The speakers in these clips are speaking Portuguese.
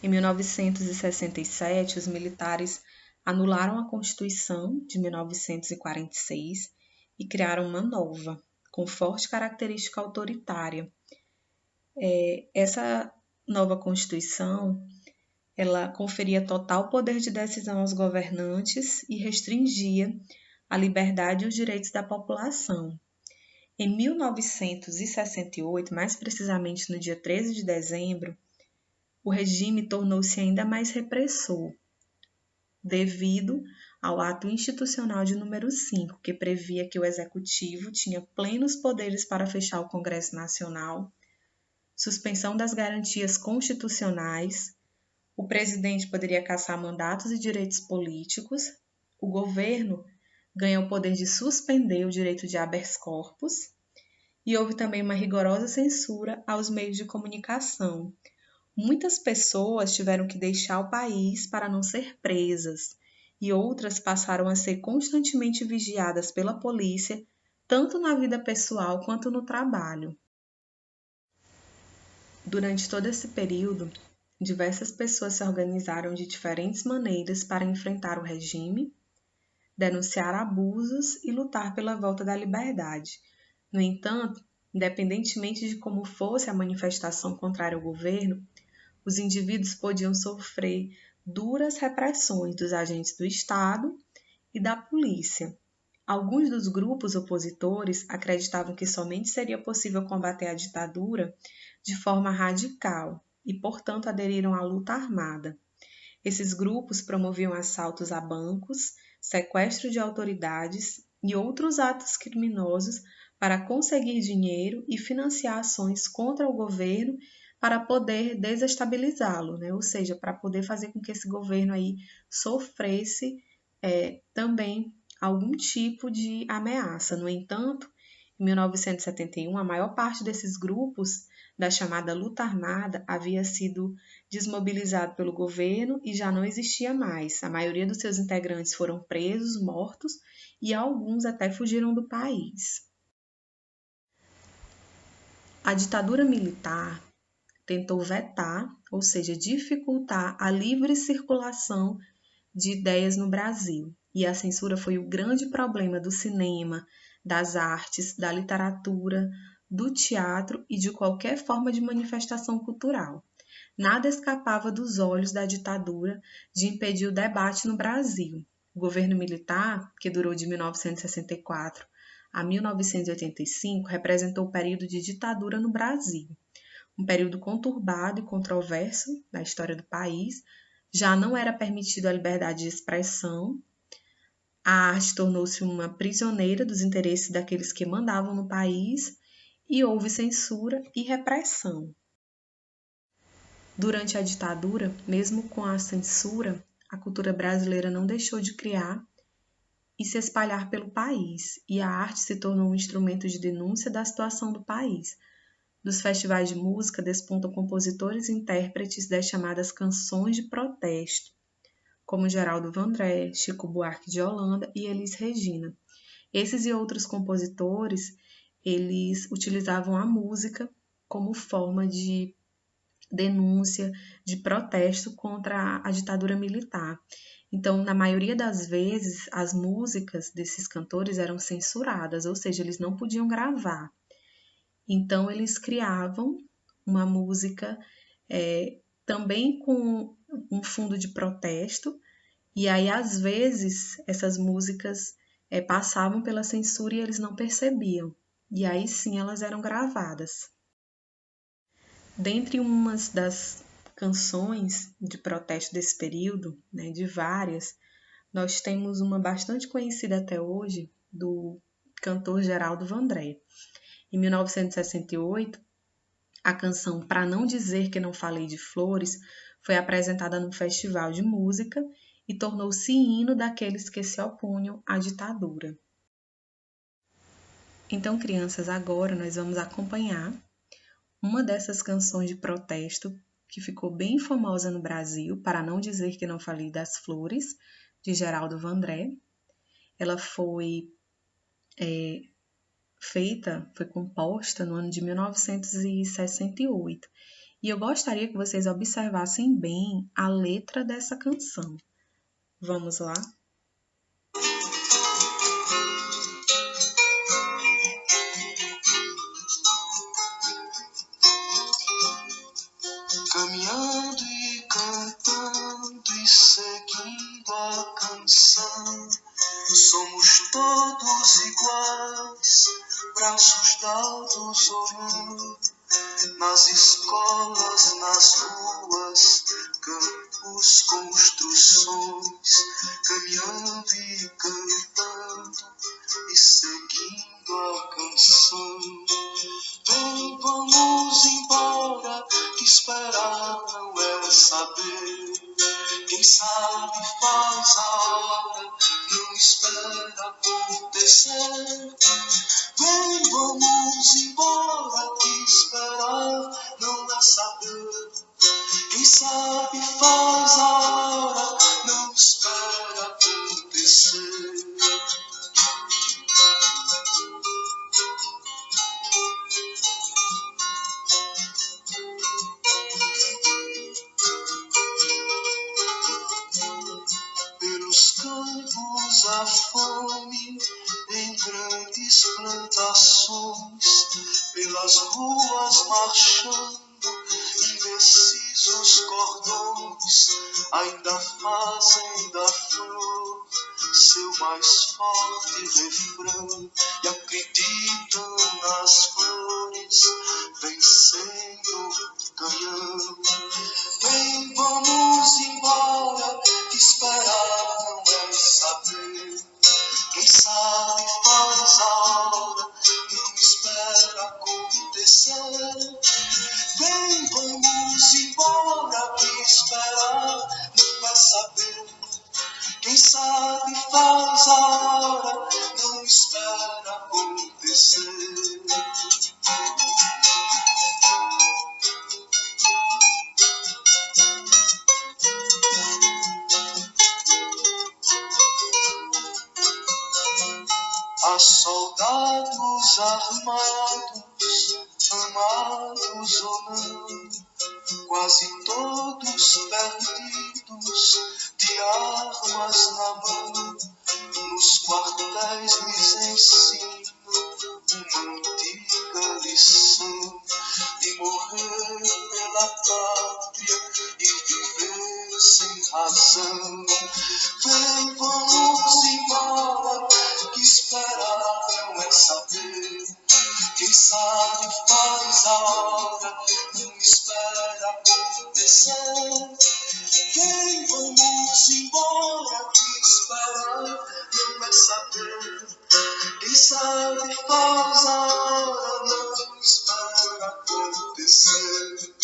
Em 1967, os militares anularam a Constituição de 1946 e criaram uma nova, com forte característica autoritária. Essa nova Constituição, ela conferia total poder de decisão aos governantes e restringia a liberdade e os direitos da população. Em 1968, mais precisamente no dia 13 de dezembro, o regime tornou-se ainda mais repressor, devido ao ato institucional de número 5, que previa que o executivo tinha plenos poderes para fechar o Congresso Nacional, suspensão das garantias constitucionais, o presidente poderia cassar mandatos e direitos políticos, o governo ganha o poder de suspender o direito de habeas corpus, e houve também uma rigorosa censura aos meios de comunicação. Muitas pessoas tiveram que deixar o país para não ser presas, e outras passaram a ser constantemente vigiadas pela polícia, tanto na vida pessoal quanto no trabalho. Durante todo esse período, diversas pessoas se organizaram de diferentes maneiras para enfrentar o regime, denunciar abusos e lutar pela volta da liberdade. No entanto, independentemente de como fosse a manifestação contrária ao governo, os indivíduos podiam sofrer duras repressões dos agentes do Estado e da polícia. Alguns dos grupos opositores acreditavam que somente seria possível combater a ditadura de forma radical e, portanto, aderiram à luta armada. Esses grupos promoviam assaltos a bancos, sequestro de autoridades e outros atos criminosos para conseguir dinheiro e financiar ações contra o governo para poder desestabilizá-lo, né? Ou seja, para poder fazer com que esse governo aí sofresse também algum tipo de ameaça. No entanto, em 1971, a maior parte desses grupos da chamada luta armada havia sido desmobilizado pelo governo e já não existia mais. A maioria dos seus integrantes foram presos, mortos e alguns até fugiram do país. A ditadura militar tentou vetar, ou seja, dificultar a livre circulação de ideias no Brasil. E a censura foi o grande problema do cinema, das artes, da literatura, do teatro e de qualquer forma de manifestação cultural. Nada escapava dos olhos da ditadura de impedir o debate no Brasil. O governo militar, que durou de 1964 a 1985, representou o período de ditadura no Brasil. Um período conturbado e controverso da história do país. Já não era permitida a liberdade de expressão, a arte tornou-se uma prisioneira dos interesses daqueles que mandavam no país e houve censura e repressão. Durante a ditadura, mesmo com a censura, a cultura brasileira não deixou de criar e se espalhar pelo país, e a arte se tornou um instrumento de denúncia da situação do país. Dos festivais de música despontam compositores e intérpretes das chamadas canções de protesto, como Geraldo Vandré, Chico Buarque de Holanda e Elis Regina. Esses e outros compositores, eles utilizavam a música como forma de denúncia, de protesto contra a ditadura militar. Então, na maioria das vezes, as músicas desses cantores eram censuradas, ou seja, eles não podiam gravar. Então, eles criavam uma música também com um fundo de protesto, e aí, às vezes, essas músicas passavam pela censura e eles não percebiam. E aí sim elas eram gravadas. Dentre umas das canções de protesto desse período, né, de várias, nós temos uma bastante conhecida até hoje, do cantor Geraldo Vandré. Em 1968, a canção Pra Não Dizer Que Não Falei de Flores foi apresentada num festival de música e tornou-se hino daqueles que se opunham à ditadura. Então, crianças, agora nós vamos acompanhar uma dessas canções de protesto que ficou bem famosa no Brasil, Para Não Dizer Que Não Falei das Flores, de Geraldo Vandré. Ela foi foi composta no ano de 1968 E eu gostaria que vocês observassem bem a letra dessa canção. Vamos lá? Caminhando e cantando e seguindo a canção, somos todos iguais, braços dados orando, nas escolas, nas ruas, campos, construções, caminhando e cantando e seguindo a canção. Vem, vamos embora, que esperar não é saber. Quem sabe faz a hora, não espera acontecer. Vem, vamos embora, que esperar não é saber. Quem sabe faz a hora, não espera acontecer. Pelos campos a fome, em grandes plantações, pelas ruas marchando, indecisos cordões, ainda fazem da flor seu mais forte refrão, e acreditam nas flores, vencendo o canhão. Vem, vamos embora, que esperar não é saber. Quem sabe faz a hora, não espera acontecer. Vem, vamos embora, que esperar não é saber. Quem sabe faz a hora, não espera acontecer. Há soldados armados, amados ou não, quase todos perdidos, de armas na mão. Nos quartéis lhes ensino uma antiga lição, de morrer pela pátria e viver sem razão. Vem, vamos embora, que esperar não é saber. Quem sabe faz a hora, não espera acontecer. Vem, vamos embora, que esperar não é saber. Quem sabe faz a hora, não espera acontecer.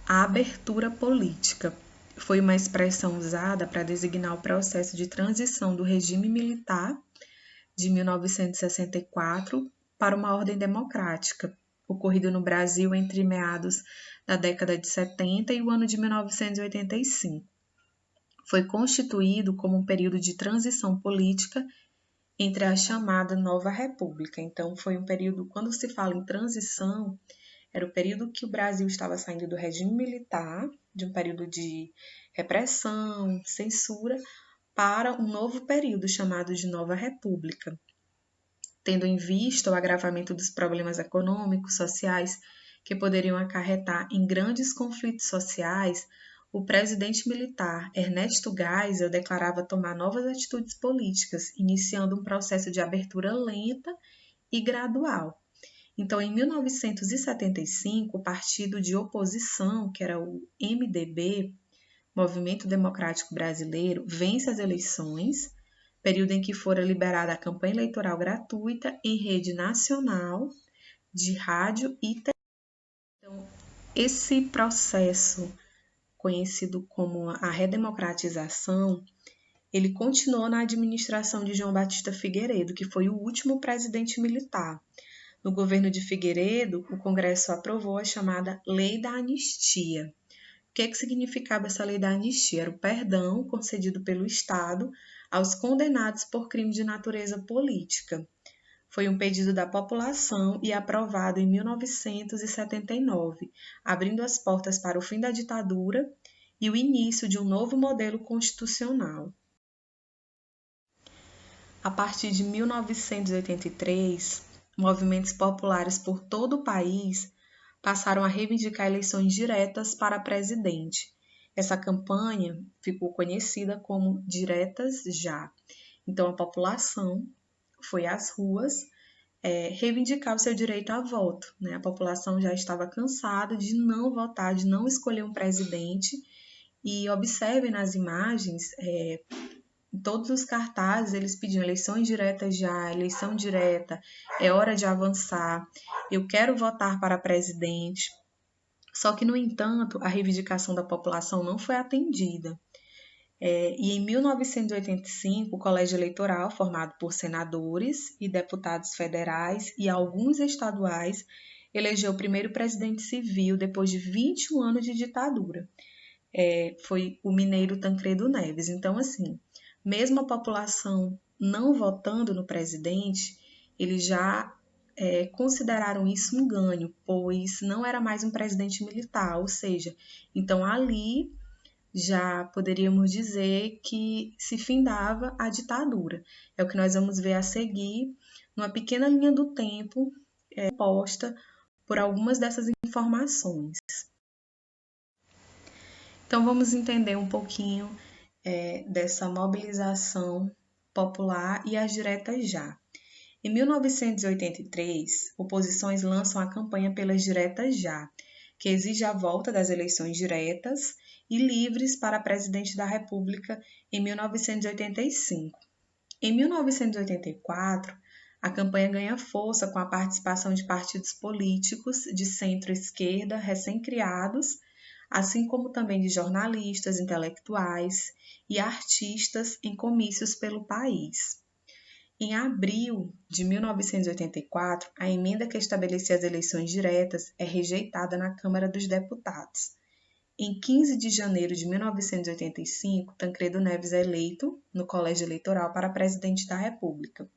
A abertura política foi uma expressão usada para designar o processo de transição do regime militar de 1964 para uma ordem democrática, ocorrido no Brasil entre meados da década de 70 e o ano de 1985. Foi constituído como um período de transição política entre a chamada Nova República. Então, foi um período, quando se fala em transição, era o período que o Brasil estava saindo do regime militar, de um período de repressão, censura, para um novo período chamado de Nova República. Tendo em vista o agravamento dos problemas econômicos, sociais, que poderiam acarretar em grandes conflitos sociais, o presidente militar Ernesto Geisel declarava tomar novas atitudes políticas, iniciando um processo de abertura lenta e gradual. Então, em 1975, o partido de oposição, que era o MDB, Movimento Democrático Brasileiro, vence as eleições, período em que fora liberada a campanha eleitoral gratuita em rede nacional de rádio e televisão. Então, esse processo, conhecido como a redemocratização, ele continuou na administração de João Batista Figueiredo, que foi o último presidente militar. No governo de Figueiredo, o Congresso aprovou a chamada Lei da Anistia. O que significava essa Lei da Anistia? Era o perdão concedido pelo Estado aos condenados por crime de natureza política. Foi um pedido da população e aprovado em 1979, abrindo as portas para o fim da ditadura e o início de um novo modelo constitucional. A partir de 1983, movimentos populares por todo o país passaram a reivindicar eleições diretas para presidente. Essa campanha ficou conhecida como Diretas Já. Então, a população foi às ruas reivindicar o seu direito a voto. Né? A população já estava cansada de não votar, de não escolher um presidente. E observem nas imagens, em todos os cartazes eles pediam eleições diretas já, eleição direta, é hora de avançar, eu quero votar para presidente. Só que, no entanto, a reivindicação da população não foi atendida. E em 1985, o Colégio Eleitoral, formado por senadores e deputados federais e alguns estaduais, elegeu o primeiro presidente civil depois de 21 anos de ditadura. Foi o mineiro Tancredo Neves. Então, assim, mesmo a população não votando no presidente, eles já consideraram isso um ganho, pois não era mais um presidente militar, ou seja, então ali já poderíamos dizer que se findava a ditadura. É o que nós vamos ver a seguir, numa pequena linha do tempo posta por algumas dessas informações. Então vamos entender um pouquinho dessa mobilização popular e as diretas já. Em 1983, oposições lançam a campanha pelas diretas já, que exige a volta das eleições diretas e livres para presidente da República em 1985. Em 1984, a campanha ganha força com a participação de partidos políticos de centro-esquerda recém-criados, assim como também de jornalistas, intelectuais e artistas em comícios pelo país. Em abril de 1984, a emenda que estabelecia as eleições diretas é rejeitada na Câmara dos Deputados. Em 15 de janeiro de 1985, Tancredo Neves é eleito no Colégio Eleitoral para presidente da República.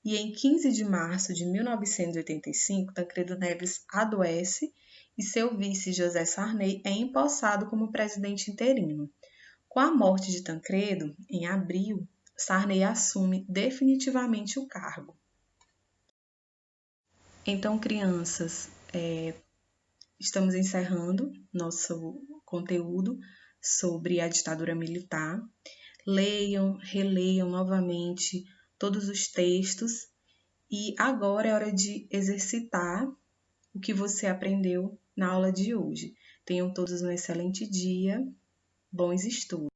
E em 15 de março de 1985, Tancredo Neves adoece e seu vice, José Sarney, é empossado como presidente interino. Com a morte de Tancredo, em abril, Sarney assume definitivamente o cargo. Então, crianças, estamos encerrando nosso conteúdo sobre a ditadura militar. Leiam, releiam novamente todos os textos e agora é hora de exercitar o que você aprendeu na aula de hoje. Tenham todos um excelente dia, bons estudos!